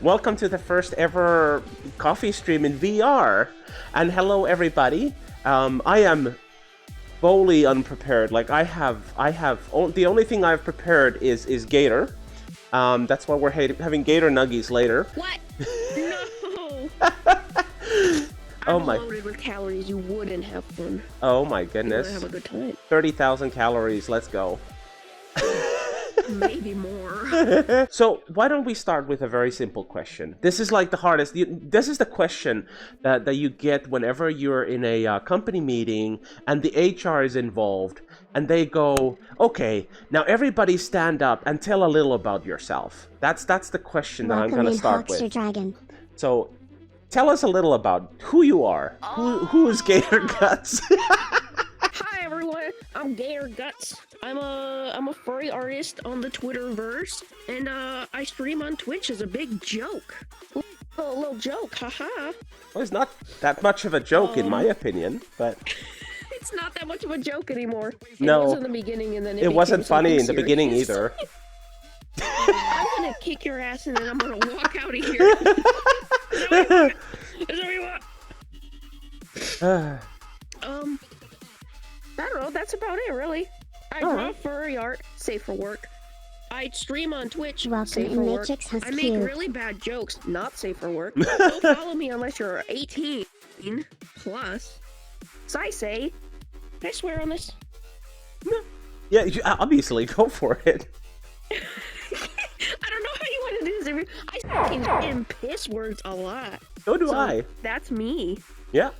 Welcome to the first ever coffee stream in VR. And hello, everybody. I am wholly unprepared. Like the only thing I've prepared is Gator. That's why we're having Gator nuggies later. What? No. Oh I'm my! loaded with calories. You wouldn't have fun. Oh my goodness! You would have a good time. 30,000 calories. Let's go. Maybe more. So why don't we start with a very simple question? This is like the hardest. This is the question that you get whenever you're in a company meeting and the HR is involved, and they go, "Okay, now everybody stand up and tell a little about yourself." That's the question that I'm going to start with. Dragon. So, tell us a little about who you are. Who is Gatorguts? Hi everyone, I'm Gatorguts. I'm a furry artist on the Twitterverse, and I stream on Twitch as a big joke. A little joke, haha. Well, it's not that much of a joke in my opinion, but it's not that much of a joke ananymore. No. It was in the beginning, and then it wasn't became funny in something the beginning serious. either. I'm gonna kick your ass, and then I'm gonna walk out of here. Is that what you want? I don't know, that's about it, really. I draw furry art, safe for work. I stream on Twitch, Welcome safe in for work. Matrix I make Cube. really bad jokes, not safe for work. Don't follow me unless you're 18 plus. So I say, can I swear on this? Yeah, obviously, go for it. I don't know how you want to do this. I fucking in piss words a lot. So do So I. that's me. Yeah.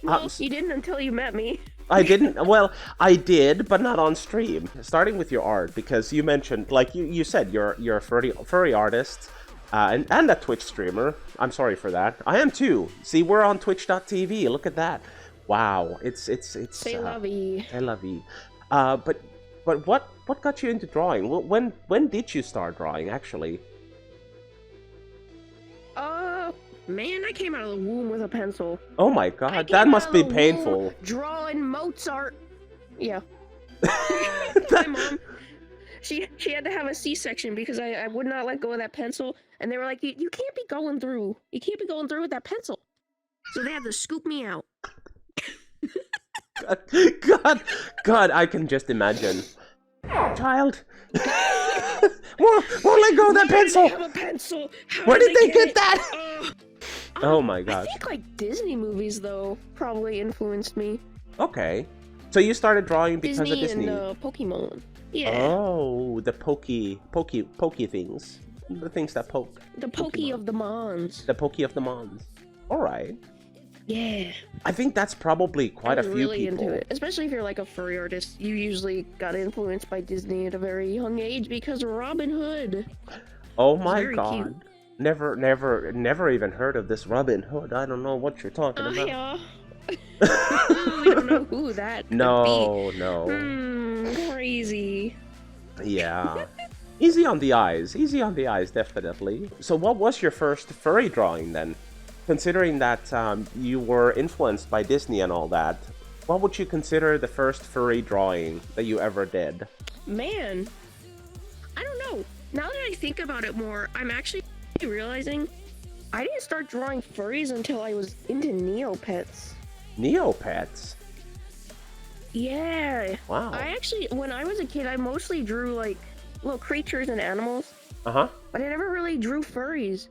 No, you didn't until you met me. I didn't. Well, I did, but not on stream. Starting with your art, because you mentioned, like you said, you're a furry artist, and a Twitch streamer. I'm sorry for that. I am too. See, we're on Twitch.tv. Look at that. Wow, it's. C'est la vie. C'est la vie. But what got you into drawing? When did you start drawing? Actually. Man, I came out of the womb with a pencil. Oh my god, that must be painful. Drawing Mozart. Yeah. My mom, she had to have a C-section because I would not let go of that pencil, and they were like, you can't be going through. You can't be going through with that pencil. So they had to scoop me out. God, I can just imagine. Child. won't let go of that pencil. Have a pencil. Where did they get that? Oh my I gosh. think like Disney movies though probably influenced me. Okay. So you started drawing because of Disney. And Pokemon. Yeah. Oh, the pokey things. The things that poke. The Pokey of the Mons. The pokey of the Mons. Alright. Yeah. I think that's probably quite a I'm few really people. into it. Especially if you're like a furry artist. You usually got influenced by Disney at a very young age because of Robin Hood. Oh my Very god. cute. Never even heard of this Robin Hood. I don't know what you're talking about. Yeah. We don't know who that could be. No. Crazy. Yeah. Easy on the eyes, definitely. So what was your first furry drawing then? Considering that you were influenced by Disney and all that, what would you consider the first furry drawing that you ever did? Man, I don't know. Now that I think about it more, I'm actually realizing I didn't start drawing furries until I was into Neopets. Neopets? Yeah. Wow. When I was a kid, I mostly drew like little creatures and animals. Uh-huh. But I never really drew furries.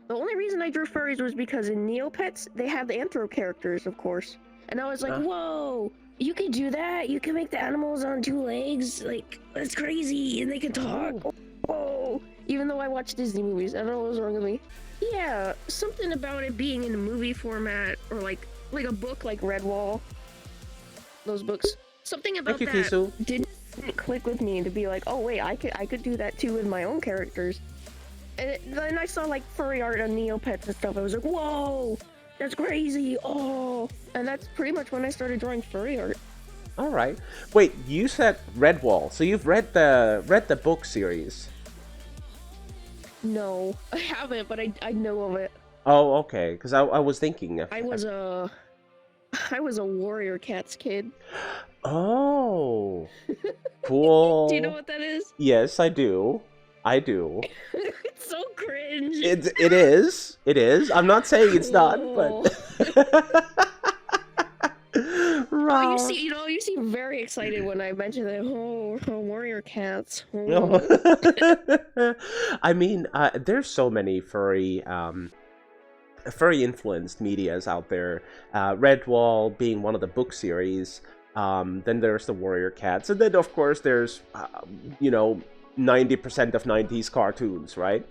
The only reason I drew furries was because in Neopets, they have the anthro characters, of course. And I was like, whoa, you can do that? You can make the animals on 2 legs? Like, that's crazy, and they can talk. Whoa. Even though I watch Disney movies, I don't know what was wrong with me. Yeah, something about it being in a movie format, or like a book like Redwall. Those books. Something about Thank you, that Kisu. didn't click with me to be like, oh wait, I could do that too with my own characters. And then I saw like furry art on Neopets and stuff. I was like, whoa, that's crazy. Oh, and that's pretty much when I started drawing furry art. All right. Wait, you said Redwall, so you've read the book series? No, I haven't, but I know of it. Oh, okay. Because I was thinking. I was a Warrior Cats kid. Oh, cool. Do you know what that is? Yes, I do. I do. It's so cringe. It is. It is. I'm not saying it's not, but. Oh, you seem very excited when I mentioned that. Oh, warrior cats. No. I mean, there's so many furry influenced medias out there. Redwall being one of the book series. Then there's the warrior cats, and then of course there's 90% of 90s cartoons, right?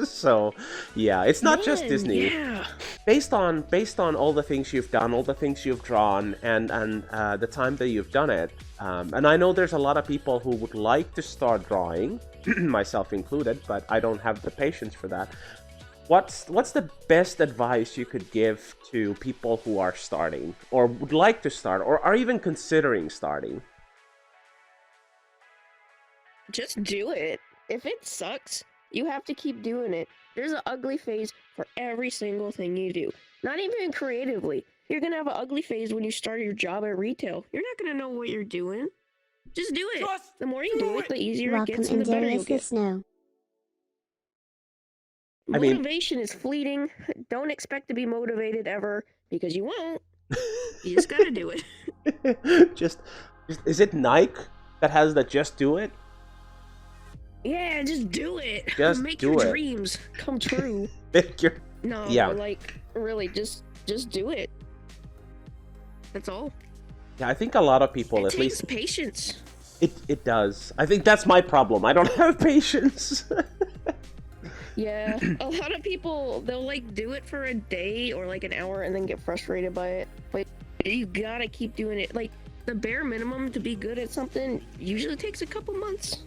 So yeah, it's not just Disney. Yeah. Based on all the things you've done, all the things you've drawn, and the time that you've done it, and I know there's a lot of people who would like to start drawing, myself included, but I don't have the patience for that. What's the best advice you could give to people who are starting, or would like to start, or are even considering starting? Just do it. If it sucks, you have to keep doing it. There's an ugly phase for every single thing you do. Not even creatively. You're gonna have an ugly phase when you start your job at retail. You're not gonna know what you're doing. Just do it. The more you do it, the easier it gets and the better you'll get. Motivation is fleeting. Don't expect to be motivated ever, because you won't. You just gotta do it. Just is it Nike that has the just do it? Yeah, just do it. Just make do your it. Dreams come true. No, yeah. Like really, just do it. That's all. Yeah, I think a lot of people, it at least patience. It does. I think that's my problem. I don't have patience. Yeah, a lot of people, they'll like do it for a day or like an hour and then get frustrated by it. But you gotta keep doing it. Like the bare minimum to be good at something usually takes a couple months.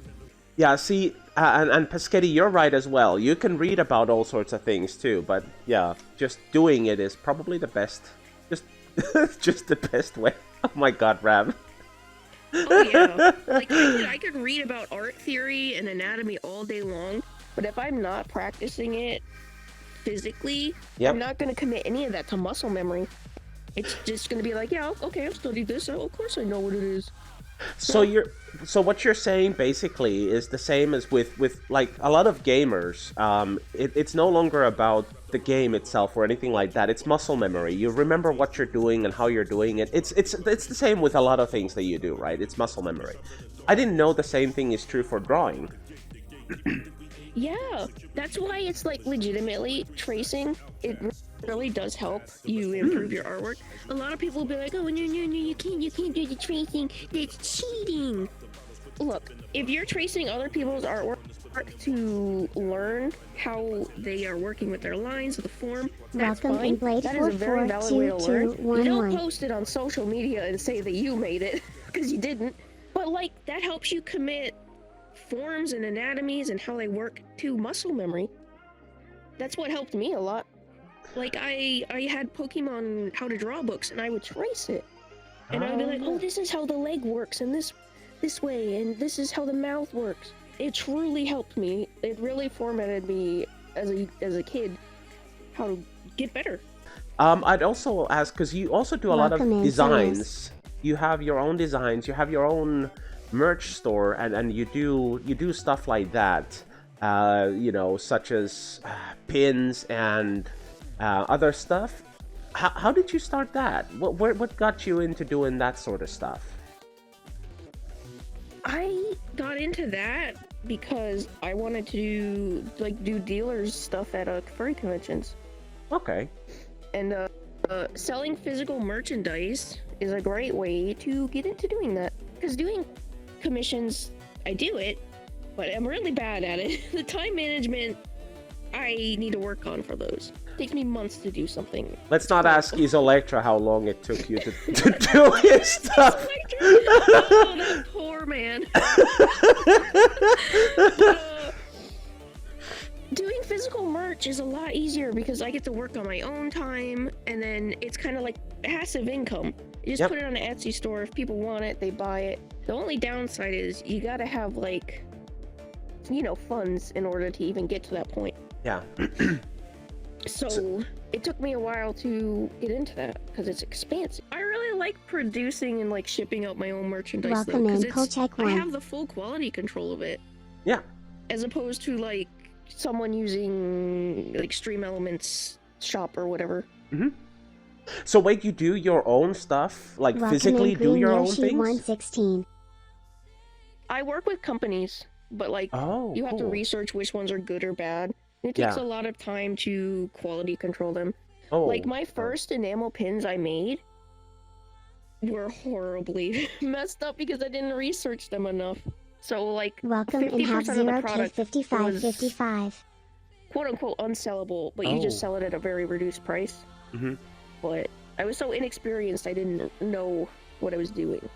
Yeah, see, and Pescetti, you're right as well. You can read about all sorts of things too, but yeah, just doing it is probably the best. Just the best way. Oh my God, Rav. Oh yeah, like I could read about art theory and anatomy all day long, but if I'm not practicing it physically, I'm not going to commit any of that to muscle memory. It's just going to be like, yeah, okay, I've studied this, so of course I know what it is. So what you're saying basically is the same as with like a lot of gamers. It's no longer about the game itself or anything like that. It's muscle memory. You remember what you're doing and how you're doing it. It's the same with a lot of things that you do, right? It's muscle memory. I didn't know the same thing is true for drawing. Yeah, that's why it's like legitimately tracing. It really does help you improve your artwork. A lot of people will be like, "Oh, no, you can't do the tracing. That's cheating." Look, if you're tracing other people's artwork to learn how they are working with their lines, the form, that's fine. That is a very valid way to learn. You don't post it on social media and say that you made it, because you didn't. But like, that helps you commit forms and anatomies and how they work to muscle memory. That's what helped me a lot. Like I had Pokemon how to draw books and I would trace it. And I'd be like, oh, this is how the leg works and this way, and this is how the mouth works. It truly helped me. It really formatted me as a kid how to get better. I'd also ask, because you also do a lot of designs. You have your own designs, you have your own merch store, and you do stuff like that, such as pins and other stuff. How did you start that? What got you into doing that sort of stuff? I got into that because I wanted to do dealers stuff at furry conventions. Okay. And selling physical merchandise is a great way to get into doing that. Because doing commissions, I do it, but I'm really bad at it. The time management, I need to work on for those. It takes me months to do something. Let's not ask Isolectra how long it took you to do his stuff. Oh, that poor man. Doing physical merch is a lot easier because I get to work on my own time, and then it's kind of like passive income. You just put it on an Etsy store. If people want it, they buy it. The only downside is you gotta have funds in order to even get to that point. Yeah. So it took me a while to get into that because it's expensive. I really like producing and shipping out my own merchandise though, because I have the full quality control of it. Yeah. As opposed to someone using like Stream Elements shop or whatever. Mm-hmm. So wait, you do your own stuff? Like Welcome physically in do your own Yoshi things? 116. I work with companies, but like you have to research which ones are good or bad. It takes a lot of time to quality control them. Oh. Like my first enamel pins I made were horribly messed up because I didn't research them enough. So like Welcome in 50% of the product 0K5555. quote unquote unsellable, but you just sell it at a very reduced price. Mm-hmm. But I was so inexperienced I didn't know what I was doing.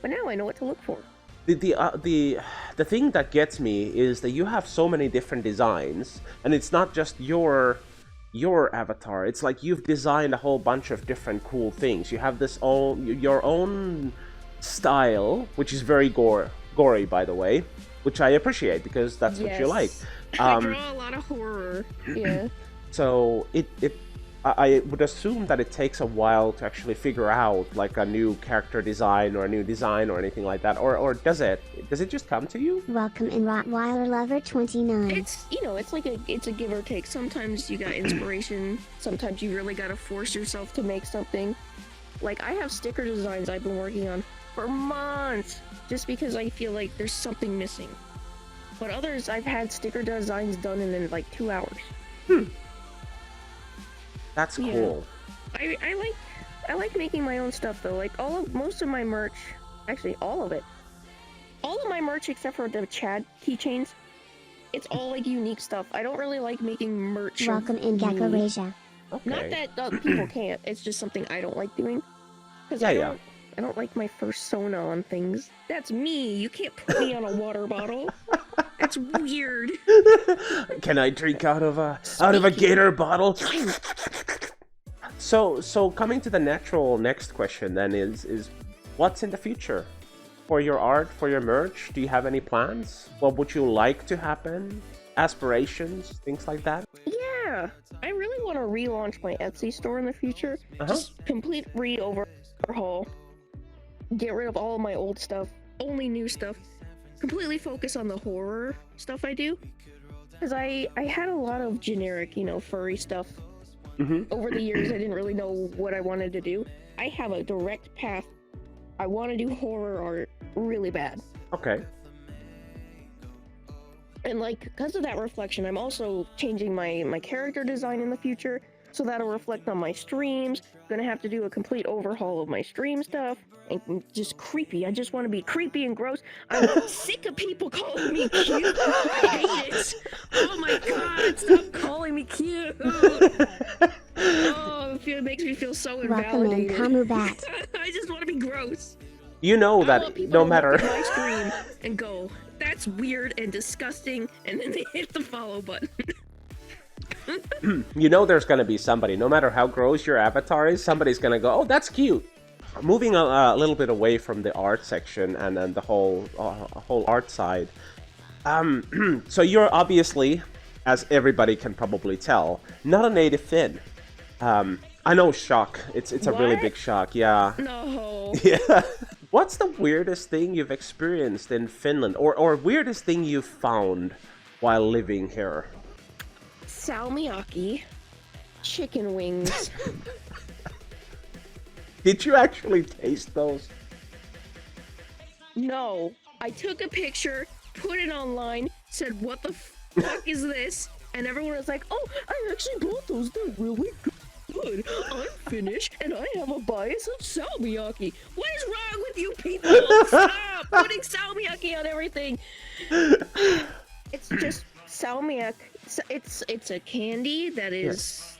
But now I know what to look for. The thing that gets me is that you have so many different designs, and it's not just your avatar. It's like you've designed a whole bunch of different cool things. You have your own style, which is very gory, by the way, which I appreciate because that's what you like. I draw a lot of horror. Yeah. So I would assume that it takes a while to actually figure out like a new character design or a new design or anything like that, or does it just come to you? Welcome in Rottweiler Lover 29. It's it's like it's a give or take. Sometimes you got inspiration, sometimes you really gotta force yourself to make something. Like I have sticker designs I've been working on for months just because I feel like there's something missing. But others I've had sticker designs done in like 2 hours. That's cool. I like making my own stuff though. Like most of my merch, actually all of my merch except for the Chad keychains, it's all like unique stuff. I don't really like making merch. Welcome in Gatorguts. Okay. Not that people can't. It's just something I don't like doing. Because I don't like my first sona on things. That's me. You can't put me on a water bottle. That's weird. Can I drink out of a Gator bottle? So coming to the natural next question then is what's in the future for your art, for your merch? Do you have any plans? What would you like to happen? Aspirations, things like that? Yeah, I really want to relaunch my Etsy store in the future. Just complete overhaul. Get rid of all of my old stuff. Only new stuff. Completely focus on the horror stuff I do. Because I had a lot of generic, furry stuff. Over the years, I didn't really know what I wanted to do. I have a direct path. I want to do horror art really bad. Okay. And because of that reflection, I'm also changing my character design in the future, so that'll reflect on my streams. Gonna have to do a complete overhaul of my stream stuff, and just creepy. I just want to be creepy and gross. I'm sick of people calling me cute. I hate it. Oh my god, stop calling me cute. Oh, it makes me feel so invalidated. Welcome in Kamubat. I just want to be gross. You know I that want people no to matter. look at my stream and go, that's weird and disgusting, and then they hit the follow button. You know there's gonna be somebody, no matter how gross your avatar is, somebody's gonna go, oh, that's cute. Moving a little bit away from the art section and then the whole art side. So you're obviously, as everybody can probably tell, not a native Finn. I know, shock. It's a really big shock. Yeah. No. Yeah. What's the weirdest thing you've experienced in Finland, or weirdest thing you've found while living here? Salmiakki, chicken wings. Did you actually taste those? No. I took a picture, put it online, said, what the fuck is this? And everyone was like, oh, I actually bought those. They're really good. I'm Finnish, and I have a bias of salmiakki. What is wrong with you people? Stop putting salmiakki on everything. It's just salmiak. It's a candy that is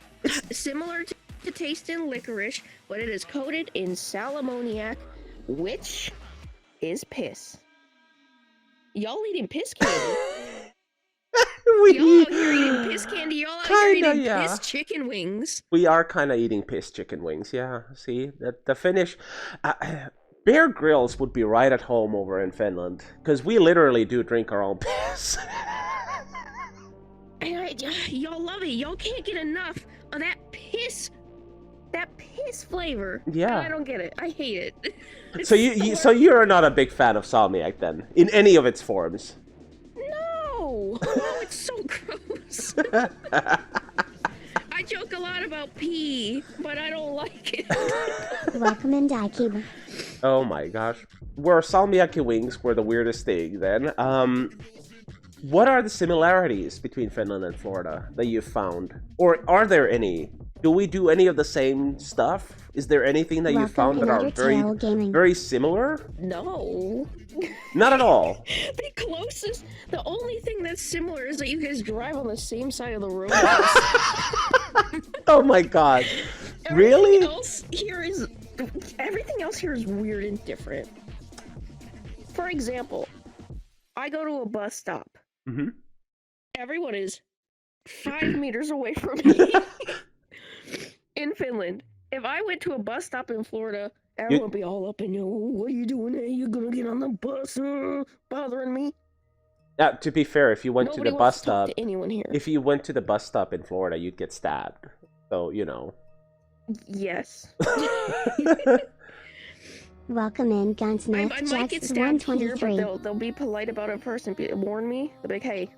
similar to taste in licorice, but it is coated in salamoniac, which is piss. Y'all eating piss candy. Y'all out here eating piss candy. Y'all out here eating piss chicken wings. We are kind of eating piss chicken wings, yeah. See, the Finnish... Bear Grylls would be right at home over in Finland, because we literally do drink our own piss. And y'all love it. Y'all can't get enough of that piss flavor. Yeah. I don't get it. I hate it. So you're not a big fan of salmiak then, in any of its forms? No. Oh, it's so gross. I joke a lot about pee, but I don't like it. Welcome in Daikiba. Oh my gosh. Were salmiakki wings were the weirdest thing then. What are the similarities between Finland and Florida that you've found? Or are there any? Do we do any of the same stuff? Is there anything that you found that are very similar? No. Not at all. The only thing that's similar is that you guys drive on the same side of the road. Oh my god. Really? Everything else here is weird and different. For example, I go to a bus stop. Mm-hmm. Everyone is 5 meters away from me. In Finland, if I went to a bus stop in Florida, everyone would be all up in you. What are you doing there? You're gonna get on the bus, bothering me. To be fair, if you went to the bus stop, to anyone here. if you went to the bus stop in Florida, you'd get stabbed. So you know. Yes. Welcome in, Gunsmith. I might get Jax stabbed here, 123. but they'll be polite about it first and warn me. They'll be like, hey,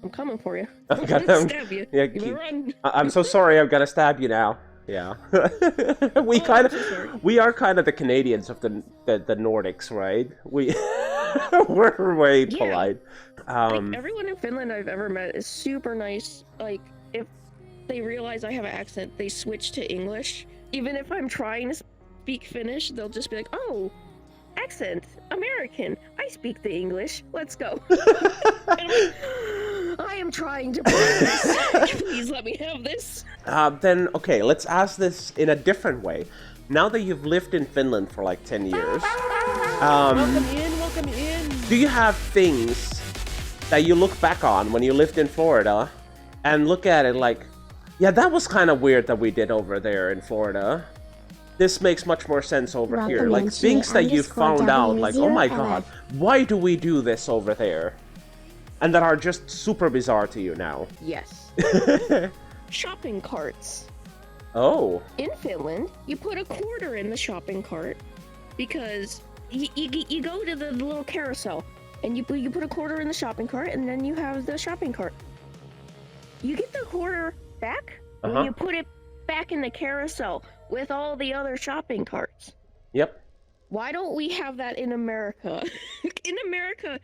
I'm coming for you. I'm I'm gonna gonna stab you. Yeah, You better run. I'm so sorry. I'm gonna stab you now. Yeah. we are kind of the Canadians of the Nordics, right? We're way polite. Like, everyone in Finland I've ever met is super nice. Like, if they realize I have an accent, they switch to English. Even if I'm trying to speak Finnish, they'll just be like, oh, accent, American. I speak the English. Let's go. I am trying to practice. Please let me have this. Then, okay, let's ask this in a different way. Now that you've lived in Finland for like 10 years, Welcome in. do you have things that you look back on when you lived in Florida and look at it like, yeah, that was kind of weird that we did over there in Florida. This makes much more sense over here. Like things that you found out, like, oh my god, why do we do this over there? And that are just super bizarre to you now. Yes. Shopping carts. Oh. In Finland, you put a quarter in the shopping cart because you go to the little carousel and you put a quarter in the shopping cart and then you have the shopping cart. You get the quarter back when you put it back in the carousel with all the other shopping carts. Yep. Why don't we have that in America? In America,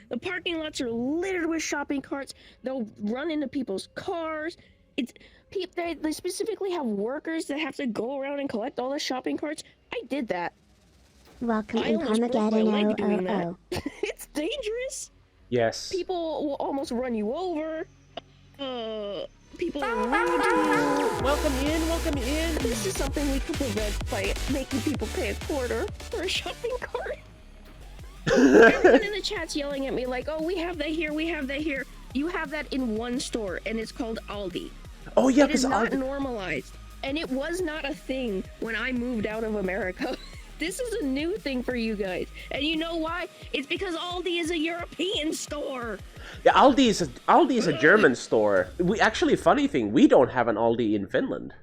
the parking lots are littered with shopping carts. They'll run into people's cars. They specifically have workers that have to go around and collect all the shopping carts. I did that. Welcome I in almost broke my leg doing that. Carmageddon. It's dangerous. Yes. People will almost run you over. People are rude to you. Welcome in. This is something we could prevent by making people pay a quarter for a shopping cart. Everyone in the chat's yelling at me like, oh, we have that here. You have that in one store, and it's called Aldi. Oh yeah, it is because not normalized, and it was not a thing when I moved out of America. This is a new thing for you guys, and you know why? It's because Aldi is a European store. Yeah, Aldi is a German store. We actually, funny thing, we don't have an Aldi in Finland,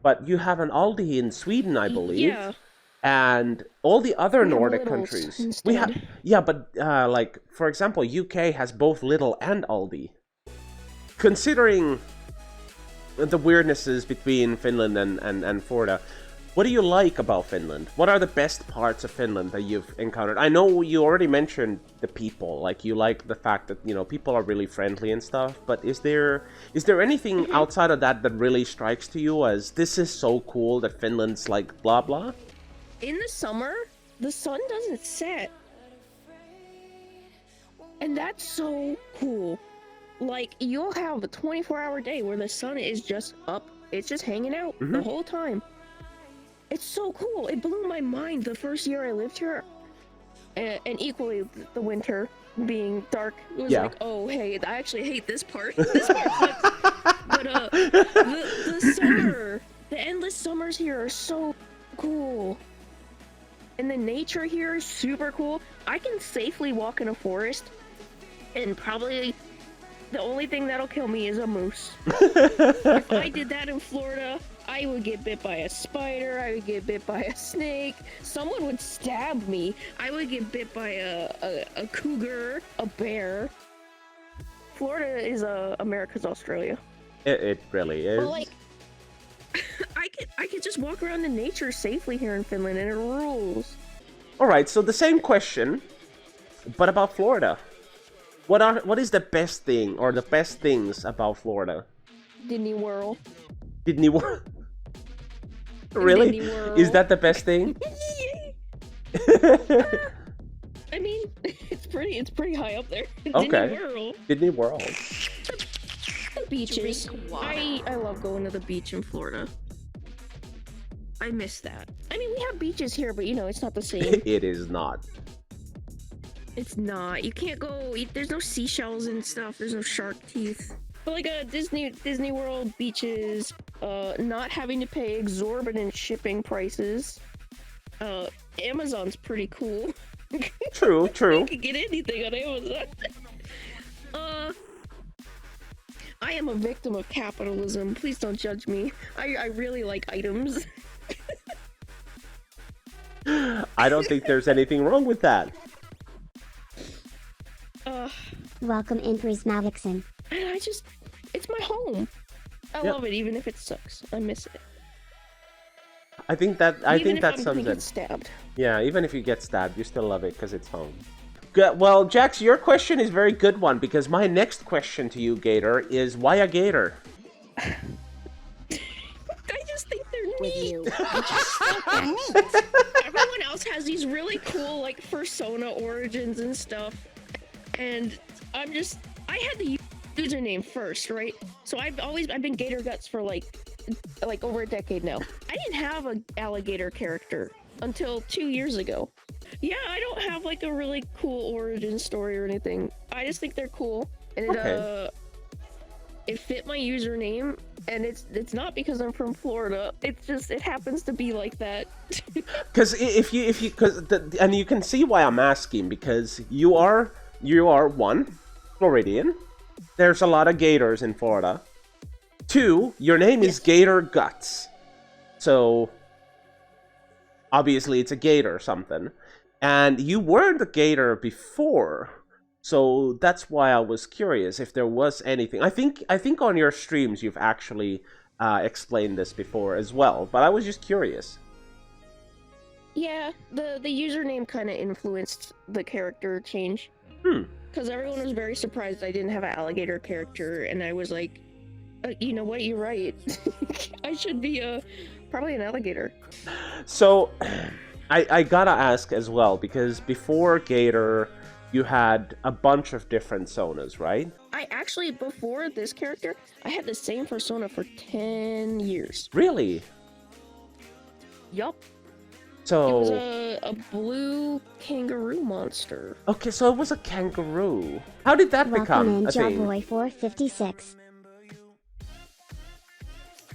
but you have an Aldi in Sweden, I believe. Yeah. And all the other Nordic countries, instead. we have. Yeah, but like for example, UK has both Lidl and Aldi. Considering the weirdnesses between Finland and Florida, what do you like about Finland? What are the best parts of Finland that you've encountered? I know you already mentioned the people, like you like the fact that, you know, people are really friendly and stuff, but is there anything outside of that that really strikes to you as this is so cool that Finland's like blah blah? In the summer, the sun doesn't set. And that's so cool. Like, you'll have a 24-hour day where the sun is just up. It's just hanging out the whole time. It's so cool. It blew my mind the first year I lived here. And equally, the winter being dark. It was like, oh, hey, I actually hate this part. This part sucks. But the summer, the endless summers here are so cool. And the nature here is super cool. I can safely walk in a forest, and probably the only thing that'll kill me is a moose. If I did that in Florida, I would get bit by a spider, I would get bit by a snake, someone would stab me, I would get bit by a cougar, a bear. Florida is America's Australia. It really is. But like, I could just walk around in nature safely here in Finland, and it rules. All right, so the same question, but about Florida. What is the best thing or the best things about Florida? Disney World. Disney World. Really? Disney World. Is that the best thing? I mean, it's pretty high up there. Okay. Disney World. Disney World. The beaches. I love going to the beach in Florida. I miss that. I mean, we have beaches here, but you know, it's not the same. It is not. It's not. You can't go. There's no seashells and stuff. There's no shark teeth. But like Disney World beaches, not having to pay exorbitant shipping prices. Amazon's pretty cool. True. You can get anything on Amazon. I am a victim of capitalism. Please don't judge me. I really like items. I don't think there's anything wrong with that. Welcome in, Prismavixen. And it's my home. I love it, even if it sucks. I miss it. I think that sums it. Stabbed. Yeah, even if you get stabbed, you still love it because it's home. Good. Well, Jax, your question is a very good one because my next question to you, Gator, is why a gator? I just think they're neat. Everyone else has these really cool like persona origins and stuff, and I had the username first, right? So I've been Gatorguts for like over a decade now. I didn't have an alligator character until 2 years ago. Yeah, I don't have like a really cool origin story or anything. I just think they're cool, and it fit my username, and it's not because I'm from Florida. It's just it happens to be like that. Because and you can see why I'm asking, because you are one, Floridian. There's a lot of gators in Florida. 2, your name is Gatorguts, so obviously it's a gator or something. And you weren't a gator before, so that's why I was curious if there was anything. I think on your streams you've actually explained this before as well, but I was just curious. Yeah, the username kind of influenced the character change. Because everyone was very surprised I didn't have an alligator character, and I was like, you know what, you're right. I should be probably an alligator. So, I gotta ask as well, because before Gator, you had a bunch of different sonas, right? I actually, before this character, I had the same persona for 10 years. Really? Yup. So... It was a blue kangaroo monster. Okay, so it was a kangaroo. How did that become a thing? Welcome in, Jawboy 456.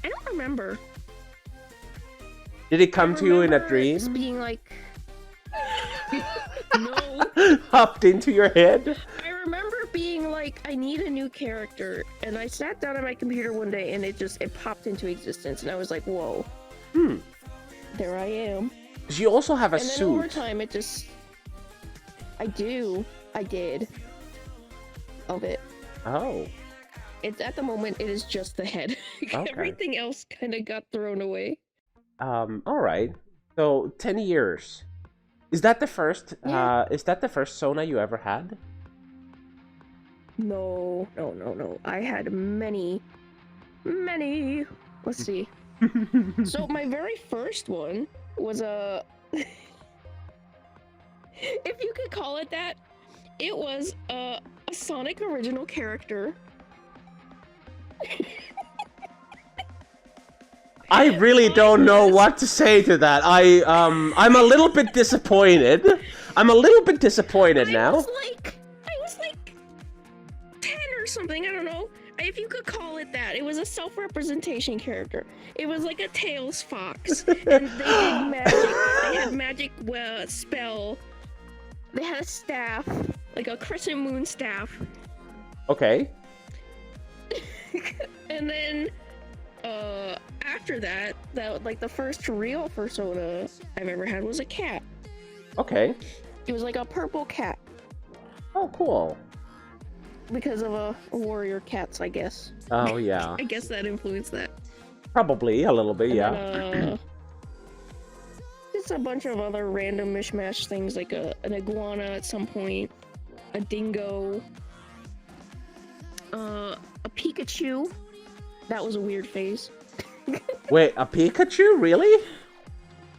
I don't remember. Did it come to you in a dream? Just being like... No. Hopped into your head? I remember being like, I need a new character, and I sat down at my computer one day and it popped into existence, and I was like, whoa. There I am. You also have a and then suit. Over time it just... I did. Of it. Oh. It's at the moment it is just the head. Okay. Everything else kind of got thrown away. Alright. So 10 years. Is that the first Sona you ever had? No. I had many. Let's see. So my very first one was a if you could call it that, it was a Sonic original character. I really don't know what to say to that. I'm a little bit disappointed. I'm a little bit disappointed now. I was like 10 or something, I don't know. If you could call it that. It was a self-representation character. It was like a Tails fox. And they did magic. They had magic spell. They had a staff, like a crescent moon staff. Okay. And then after that, like the first real persona I've ever had was a cat. Okay. It was like a purple cat. Oh, cool. because of warrior cats, I guess. Oh yeah, I guess that influenced that. probably a little bit. And Yeah. then, just a bunch of other random mishmash things, like an iguana at some point, a dingo, a Pikachu. That was a weird phase. Wait, a Pikachu? Really?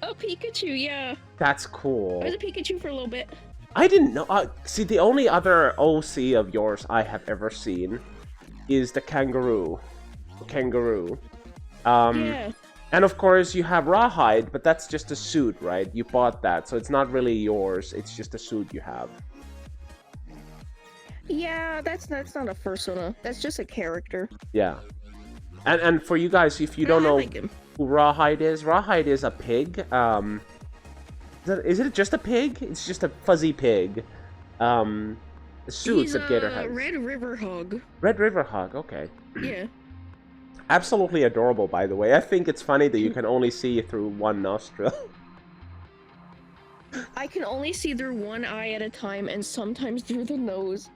A Pikachu, yeah. That's cool. I was a Pikachu for a little bit. I didn't know. See, the only other OC of yours I have ever seen is the kangaroo. Yeah. And of course, you have Rawhide, but that's just a suit, right? You bought that, so it's not really yours. It's just a suit you have. Yeah, that's not a fursona. That's just a character. Yeah. And for you guys, if you don't know who Rawhide is a pig. Is it just a pig? It's just a fuzzy pig. The suits that Gator has. Red River Hog. Red River Hog, okay. Yeah. Absolutely adorable, by the way. I think it's funny that you can only see through one nostril. I can only see through one eye at a time, and sometimes through the nose.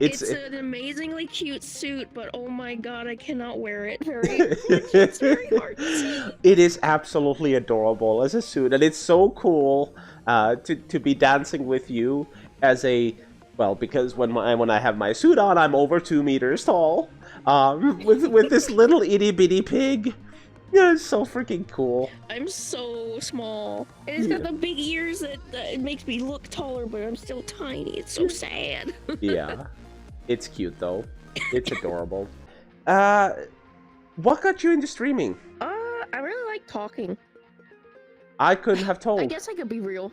It's an amazingly cute suit, but oh my god, I cannot wear it. It's very hard to see. It is absolutely adorable as a suit, and it's so cool to be dancing with you as a... Well, because when I have my suit on, I'm over 2 meters tall, with this little itty bitty pig. Yeah, it's so freaking cool. I'm so small. And it's got the big ears that it makes me look taller, but I'm still tiny. It's so sad. Yeah, it's cute though. It's adorable. What got you into streaming? I really like talking. I couldn't have told. I guess I could be real.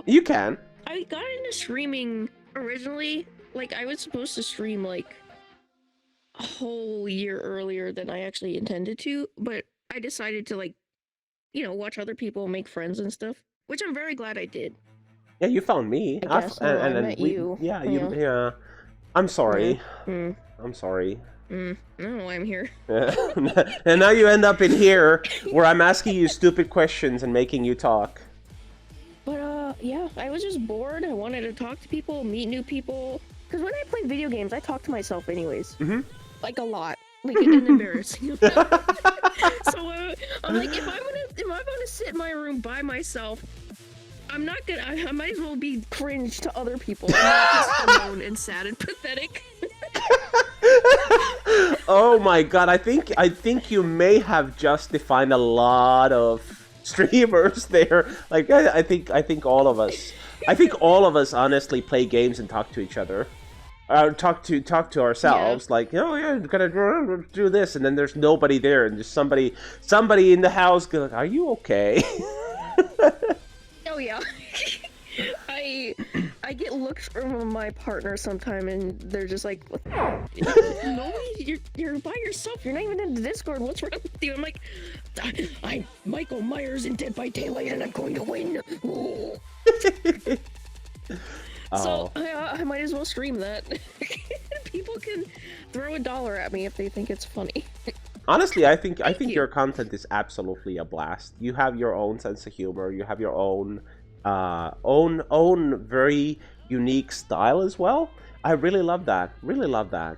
You can. I got into streaming originally, like I was supposed to stream like a whole year earlier than I actually intended to, but I decided to watch other people make friends and stuff, which I'm very glad I did. Yeah, you found me. I guess I met you. Yeah, yeah. I'm sorry. Mm. I'm sorry. No, I'm here. And now you end up in here where I'm asking you stupid questions and making you talk. But yeah, I was just bored. I wanted to talk to people, meet new people. Because when I play video games, I talk to myself anyways. Mm-hmm. Like a lot. Like, and embarrassing. So I'm like, if I'm gonna sit in my room by myself, I'm not gonna. I might as well be cringe to other people. I'm not just alone and sad and pathetic. Oh my god! I think you may have just defined a lot of streamers there. Like I think all of us. I think all of us honestly play games and talk to each other. Talk to ourselves, yeah. Like, yeah, gotta do this, and then there's nobody there, and just somebody in the house goes, "Are you okay?" Oh yeah, I get looks from my partner sometime, and they're just like, "Nobody, you're by yourself. You're not even in the Discord. What's wrong with you?" I'm like, "I'm Michael Myers in Dead by Daylight, and I'm going to win." So I might as well stream that. People can throw $1 at me if they think it's funny. Honestly, I think your content is absolutely a blast. You have your own sense of humor. You have your own very unique style as well. I really love that. Really love that.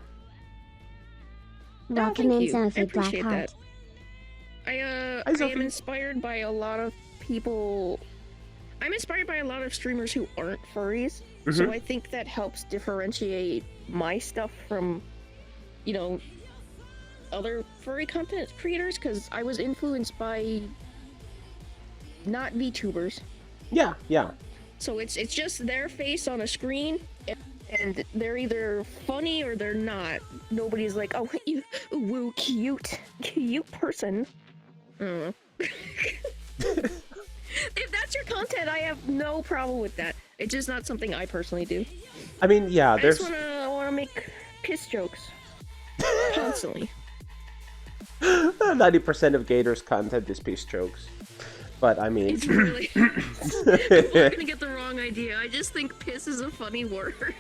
Welcome in, Sophie Blackheart. I am inspired by a lot of people. I'm inspired by a lot of streamers who aren't furries. Mm-hmm. So I think that helps differentiate my stuff from, other furry content creators, because I was influenced by not VTubers. Yeah. So it's just their face on a screen, and they're either funny or they're not. Nobody's like, "Oh, you woo, cute person." If that's your content, I have no problem with that. It's just not something I personally do. I mean, yeah, I just wanna make piss jokes constantly. 90% of Gators content is piss jokes, but I mean, it's really. People are gonna get the wrong idea. I just think piss is a funny word.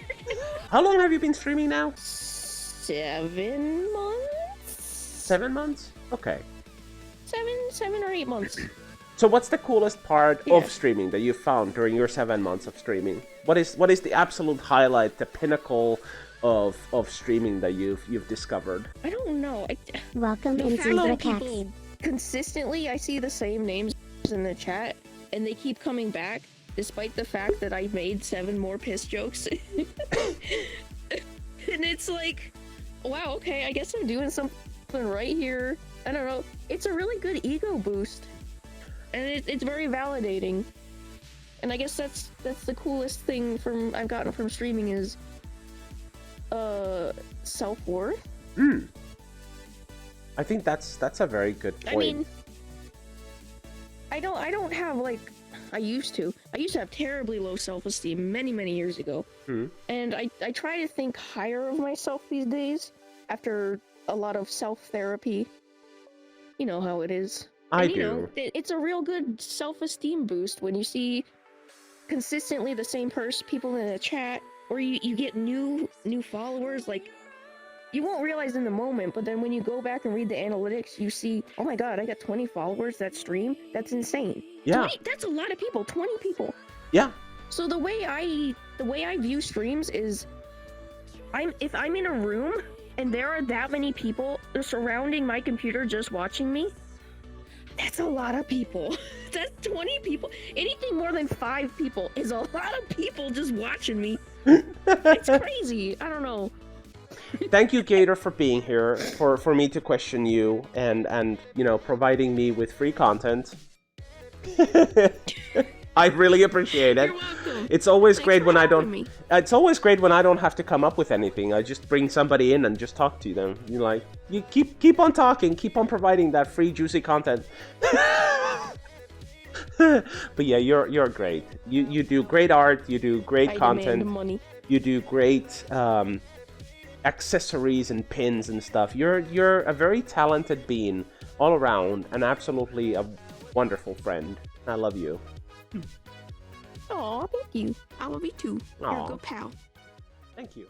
How long have you been streaming now? 7 months. 7 months? Okay. 7 or 8 months. So what's the coolest part Yeah. of streaming that you found during your 7 months of streaming? What is the absolute highlight, the pinnacle of streaming that you've discovered? I don't know. Welcome The into fact that the cats. people consistently, I see the same names in the chat, and they keep coming back, despite the fact that I made 7 more piss jokes. And it's like, wow, okay, I guess I'm doing something right here. I don't know. It's a really good ego boost, and it's very validating. And I guess that's the coolest thing I've gotten from streaming is self-worth. I think that's a very good point. I mean, I don't have like I used to have terribly low self-esteem many years ago. And I try to think higher of myself these days after a lot of self-therapy. You know how it is. I And, do. you know, it's a real good self-esteem boost when you see consistently the same people in the chat, or you get new followers. Like, you won't realize in the moment, but then when you go back and read the analytics, you see, oh my god, I got 20 followers that stream. That's insane. Yeah. 20, that's a lot of people. 20 people. Yeah. So the way I view streams is, if I'm in a room and there are that many people surrounding my computer just watching me, that's a lot of people. That's 20 people. Anything more than 5 people is a lot of people just watching me. It's crazy. I don't know. Thank you, Gator, for being here, for me to question you, and you know, providing me with free content. I really appreciate it. You're welcome. It's always Thanks great for when I having don't. me. It's always great when I don't have to come up with anything. I just bring somebody in and just talk to them. You like, you keep on talking, keep on providing that free juicy content. But yeah, you're great. You do great art. You do great I content. demand money. You do great accessories and pins and stuff. You're a very talented being all around, and absolutely a wonderful friend. I love you. Aw, thank you. I love you too. You're a Aw. good pal. Thank you.